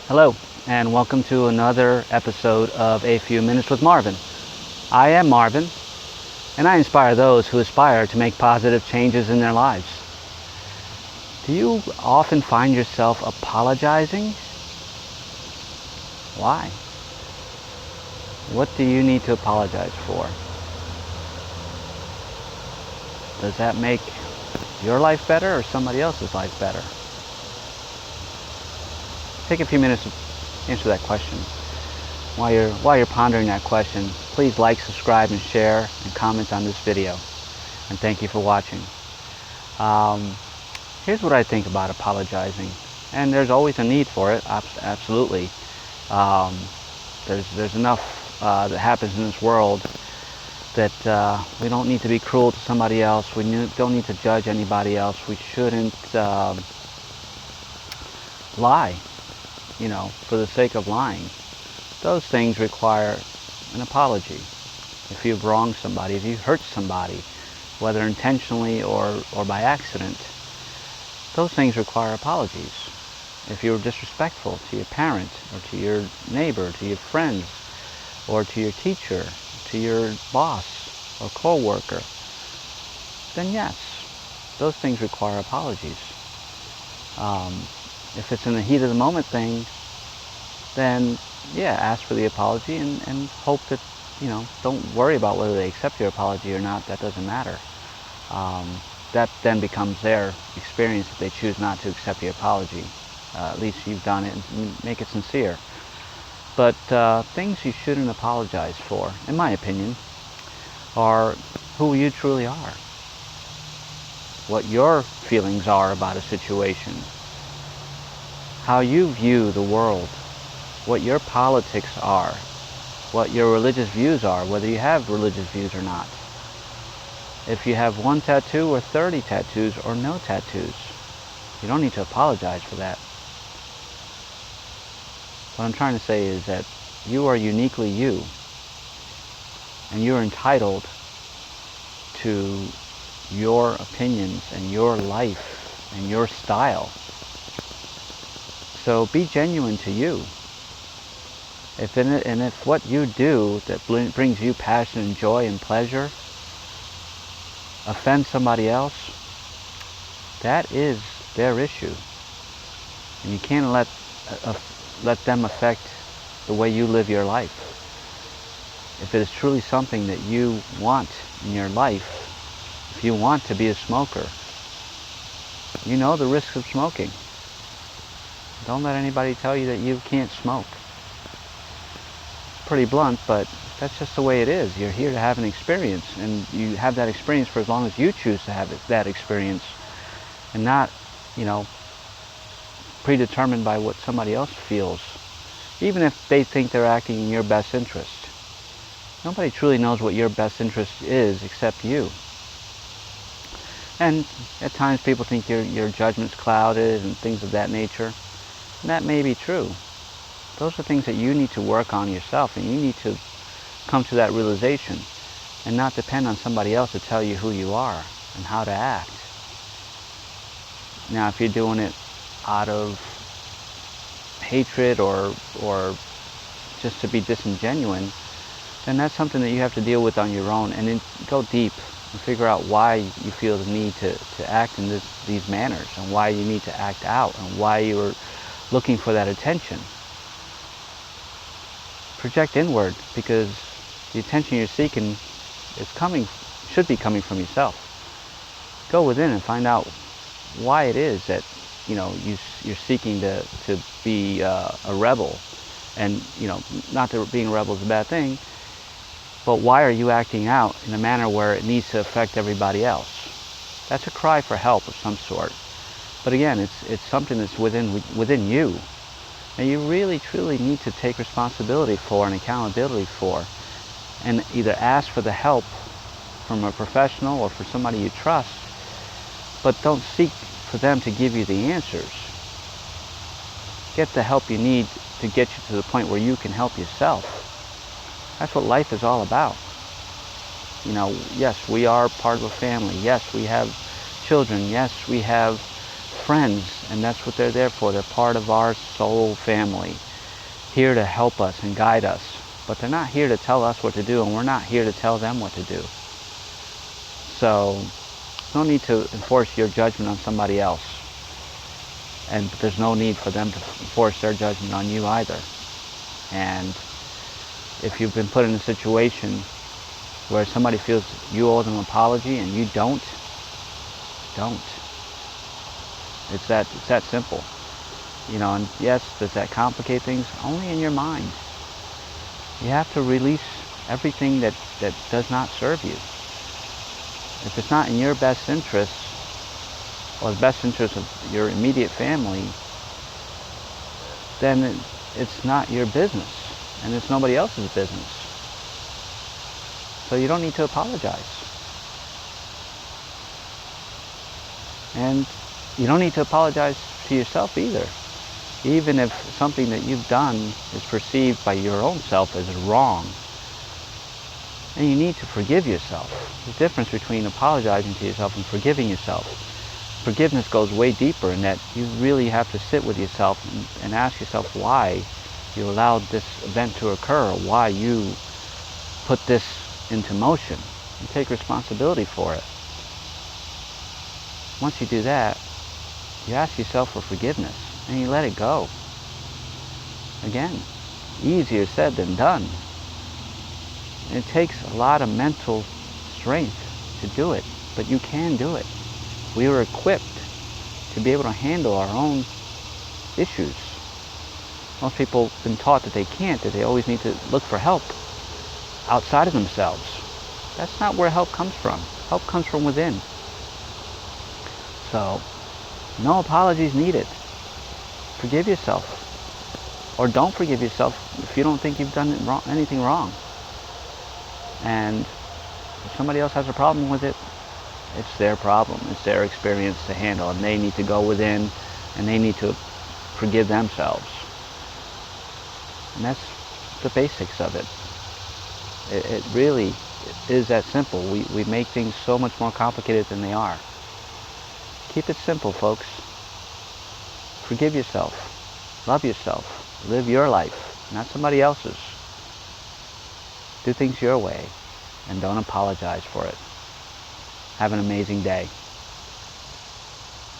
Hello, and welcome to another episode of A Few Minutes with Marvin. I am Marvin, and I inspire those who aspire to make positive changes in their lives. Do you often find yourself apologizing? Why? What do you need to apologize for? Does that make your life better or somebody else's life better? Take a few minutes to answer that question. While you're pondering that question, please like, subscribe, and share, and comment on this video. And thank you for watching. Here's what I think about apologizing. And there's always a need for it, absolutely. There's enough that happens in this world that we don't need to be cruel to somebody else. We don't need to judge anybody else. We shouldn't lie, for the sake of lying. Those things require an apology. If you've wronged somebody, if you've hurt somebody, whether intentionally or by accident, those things require apologies. If you were disrespectful to your parent, or to your neighbor, to your friends, or to your teacher, to your boss or co-worker, then yes, those things require apologies. If it's in the heat of the moment thing, then yeah, ask for the apology and hope that, don't worry about whether they accept your apology or not. That doesn't matter. That then becomes their experience if they choose not to accept your apology. At least you've done it, and make it sincere. But things you shouldn't apologize for, in my opinion, are who you truly are. What your feelings are about a situation. How you view the world. What your politics are. What your religious views are, whether you have religious views or not. If you have 1 tattoo or 30 tattoos or no tattoos, you don't need to apologize for that. What I'm trying to say is that you are uniquely you, and you're entitled to your opinions and your life and your style. So be genuine to you. If what you do that brings you passion and joy and pleasure offends somebody else, that is their issue. And you can't let them affect the way you live your life. If it is truly something that you want in your life, if you want to be a smoker, you know the risks of smoking. Don't let anybody tell you that you can't smoke. Pretty blunt, but that's just the way it is. You're here to have an experience, and you have that experience for as long as you choose to have that experience, and not, predetermined by what somebody else feels, even if they think they're acting in your best interest. Nobody truly knows what your best interest is except you. And at times people think your judgment's clouded and things of that nature. And that may be true. Those are things that you need to work on yourself, and you need to come to that realization and not depend on somebody else to tell you who you are and how to act. Now, if you're doing it out of hatred or just to be disingenuous, then that's something that you have to deal with on your own, and then go deep and figure out why you feel the need to act in these manners, and why you need to act out, and why you're looking for that attention. Project inward, because the attention you're seeking should be coming from yourself. Go within and find out why it is that you're seeking to be a rebel, and not that being a rebel is a bad thing, but why are you acting out in a manner where it needs to affect everybody else? That's a cry for help of some sort. But again, it's something that's within you, and you really truly need to take responsibility for and accountability for, and either ask for the help from a professional or for somebody you trust, but don't seek for them to give you the answers. Get the help you need to get you to the point where you can help yourself. That's what life is all about. Yes, we are part of a family. Yes, we have children. Yes, we have friends, and that's what they're there for. They're part of our soul family, here to help us and guide us. But they're not here to tell us what to do, and we're not here to tell them what to do. So, no need to enforce your judgment on somebody else. And there's no need for them to enforce their judgment on you either. And if you've been put in a situation where somebody feels you owe them an apology and you don't. It's that simple. And yes, does that complicate things? Only in your mind. You have to release everything that does not serve you. If it's not in your best interest, or the best interest of your immediate family, then it's not your business, and it's nobody else's business. So you don't need to apologize. And you don't need to apologize to yourself either. Even if something that you've done is perceived by your own self as wrong, then you need to forgive yourself. The difference between apologizing to yourself and forgiving yourself. Forgiveness goes way deeper in that you really have to sit with yourself and ask yourself why you allowed this event to occur, or why you put this into motion. You take responsibility for it. Once you do that, you ask yourself for forgiveness and you let it go. Again, easier said than done. It takes a lot of mental strength to do it, but you can do it. We were equipped to be able to handle our own issues. Most people have been taught that they can't, that they always need to look for help outside of themselves. That's not where help comes from. Help comes from within. So, no apologies needed. Forgive yourself. Or don't forgive yourself if you don't think you've done anything wrong. And if somebody else has a problem with it, it's their problem. It's their experience to handle. And they need to go within and they need to forgive themselves. And that's the basics of it. It really is that simple. We make things so much more complicated than they are. Keep it simple, folks. Forgive yourself. Love yourself. Live your life, not somebody else's. Do things your way, and don't apologize for it. Have an amazing day.